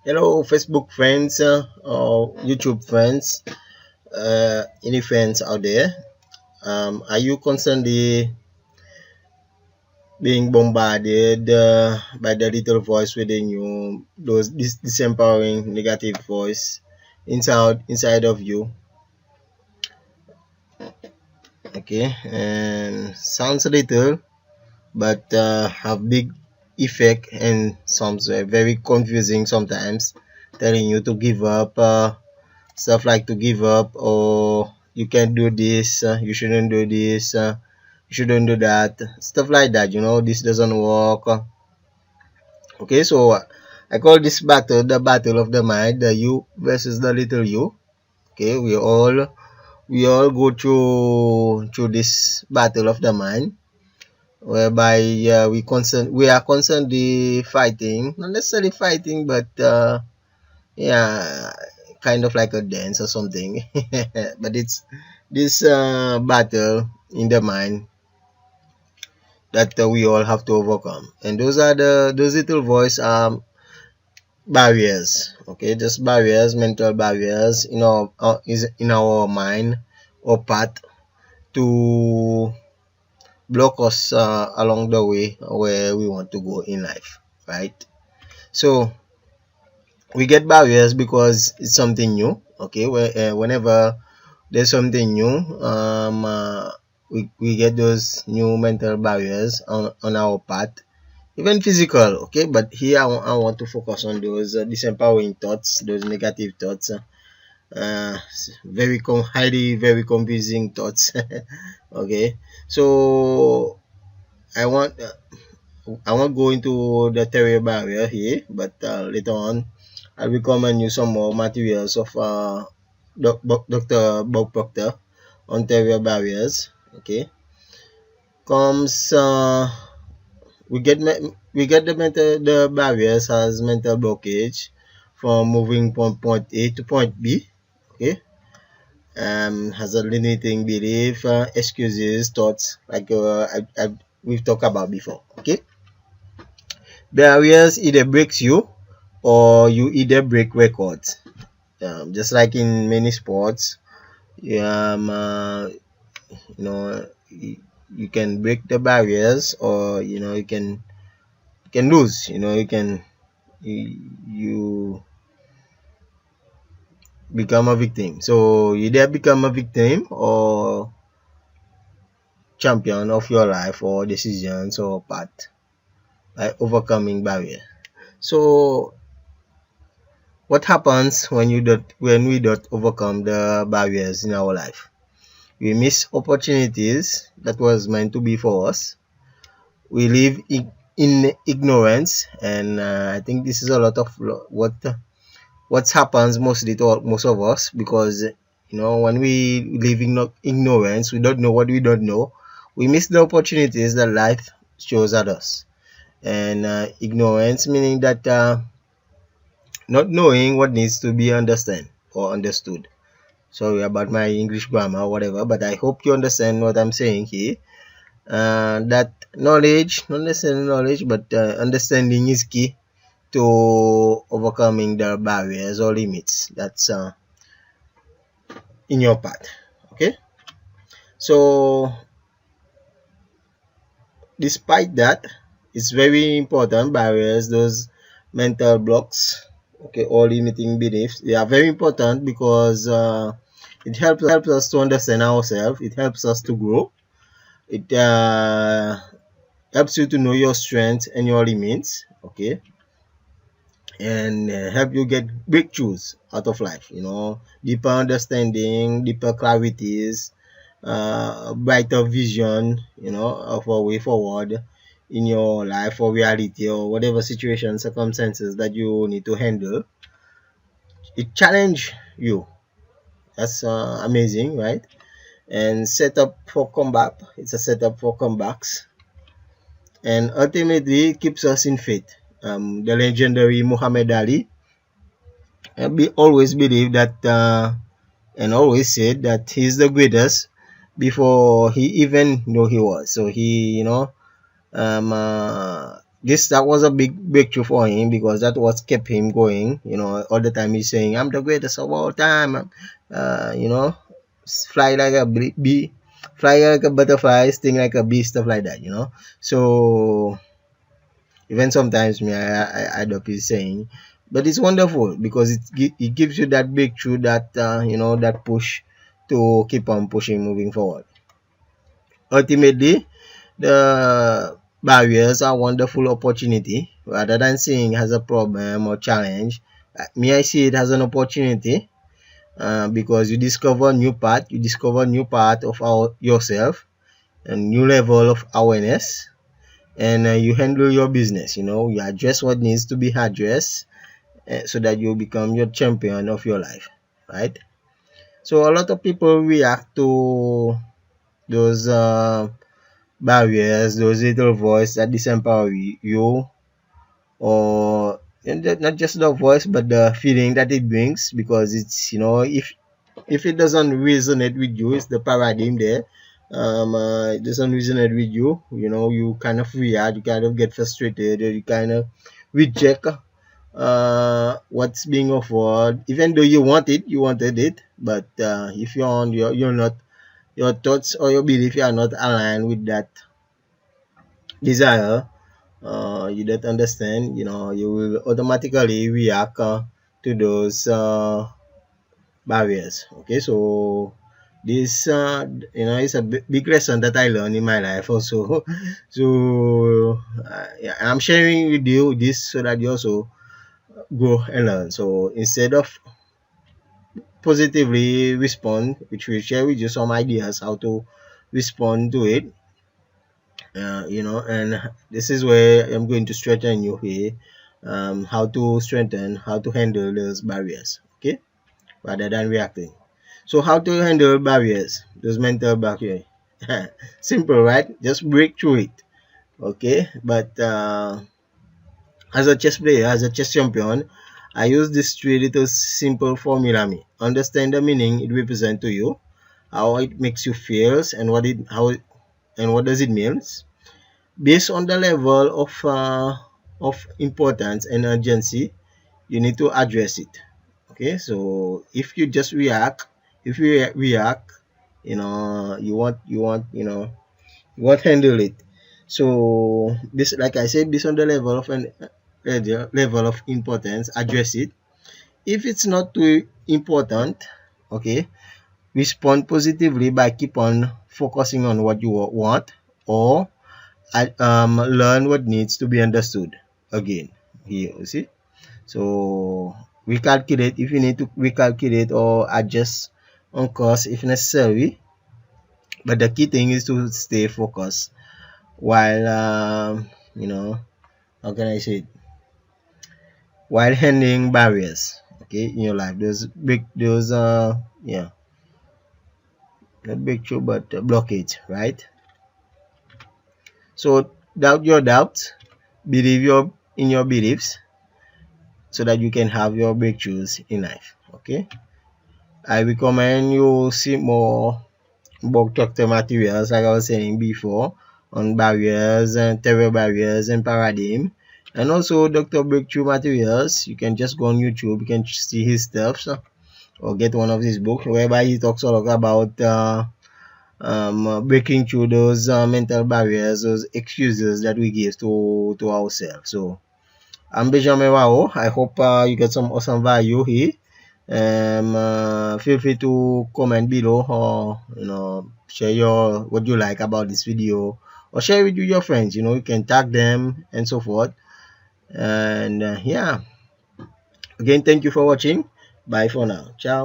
Hello, Facebook friends, or YouTube friends, any friends out there? Are you constantly being bombarded by the little voice within you, this disempowering negative voice inside of you? Okay, and sounds little, but have big effect and sounds very confusing sometimes, telling you to give up. Stuff like to give up, or you can't do this, you shouldn't do this, you shouldn't do that, stuff like that. This doesn't work. Okay, so I call this battle the battle of the mind, the you versus the little you. Okay, we all go through this battle of the mind, whereby we are constantly fighting, not necessarily fighting, but yeah, kind of like a dance or something. But it's this battle in the mind that we all have to overcome, and those little voice barriers. Okay, just barriers, mental barriers in our is in our mind or path to block us along the way where we want to go in life, right? So we get barriers because it's something new. Okay, whenever there's something new, we get those new mental barriers on our path, even physical. Okay, but here I want to focus on those disempowering thoughts, those negative thoughts, highly very confusing thoughts. Okay, so i want uh, I won't go into the theory barrier here, but later on I'll recommend you some more materials of Dr. Bob Proctor on theory barriers. Okay, comes we get the barriers as mental blockage from moving from point A to point B. Okay, has a limiting belief, excuses, thoughts like we've talked about before. Okay, barriers either breaks you or you either break records. Just like in many sports, you know, you can break the barriers, or you can lose. You become a victim. So you either become a victim or champion of your life or decisions or path by overcoming barrier. So what happens when we don't overcome the barriers in our life? We miss opportunities that was meant to be for us. We live in ignorance, and I think this is a lot of what happens mostly to most of us, because when we live in ignorance, we don't know what we don't know. We miss the opportunities that life shows at us, and ignorance meaning that not knowing what needs to be understood or understood. Sorry about my English grammar or whatever, but I hope you understand what I'm saying here. That knowledge, not necessarily knowledge, but understanding is key to overcoming the barriers or limits that's in your path. Okay, so despite that, it's very important barriers, those mental blocks, okay, or limiting beliefs. They are very important because it helps us to understand ourselves. It helps us to grow. It helps you to know your strengths and your limits. Okay, and help you get breakthroughs out of life. Deeper understanding, deeper clarities, brighter vision, of a way forward in your life or reality or whatever situation, circumstances that you need to handle. It challenge you. That's amazing, right? And set up for comeback. It's a setup for comebacks, and ultimately it keeps us in faith. The legendary Muhammad Ali always believed that and always said that he's the greatest before he even knew he was. So he, um, uh, that was a big breakthrough for him, because that was kept him going. All the time he's saying, "I'm the greatest of all time." You know, fly like a bee, fly like a butterfly, sting like a bee, stuff like that. So even sometimes me, I adopt his saying, but it's wonderful because it gives you that breakthrough, that that push to keep on pushing, moving forward. Ultimately, the barriers are wonderful opportunity. Rather than seeing as a problem or challenge, me, I see it as an opportunity, because you discover new part of yourself, a new level of awareness, and you handle your business. You address what needs to be addressed, so that you become your champion of your life, right? So a lot of people react to those barriers, those little voice that disempower you, or not just the voice, but the feeling that it brings, because it's if it doesn't resonate with you, it's the paradigm there. It doesn't resonate with you, you kind of react, you kind of get frustrated, or you kind of reject what's being offered, even though you wanted it, but if you're not, your thoughts or your belief are not aligned with that desire, you don't understand, you will automatically react to those barriers. Okay, so this is a big lesson that I learned in my life also. So yeah, I'm sharing with you this so that you also grow and learn. So instead of positively respond, which will share with you some ideas how to respond to it, and this is where I'm going to strengthen you here, how to handle those barriers, okay, rather than reacting. So how to handle barriers, those mental barriers? Simple, right? Just break through it, okay? But as a chess player, as a chess champion, I use this three little simple formula. Me understand the meaning it represents to you, how it makes you feel, and what does it means. Based on the level of importance and urgency, you need to address it. Okay, so if you just react, if you react, you won't handle it. So this, like I said, based on the level of importance, address it. If it's not too important, okay, respond positively by keep on focusing on what you want, or learn what needs to be understood. Again, here, you see. So recalculate if you need to recalculate, or adjust on course if necessary. But the key thing is to stay focused while how can I say it? While handling barriers, okay, in your life. Those yeah, not breakthrough, but blockage, right? So doubt your doubts, believe in your beliefs, so that you can have your breakthroughs in life. Okay, I recommend you see more book chapter materials, like I was saying before, on barriers and terror barriers and paradigm, and also Dr. Breakthrough materials. You can just go on YouTube, you can see his stuff, or get one of his books whereby he talks a lot about breaking through those mental barriers, those excuses that we give to ourselves. So I'm Benjamin Wao. I hope you get some awesome value here. Feel free to comment below, or share what you like about this video, or share it with your friends. You can tag them and so forth. And yeah, again, thank you for watching. Bye for now. Ciao.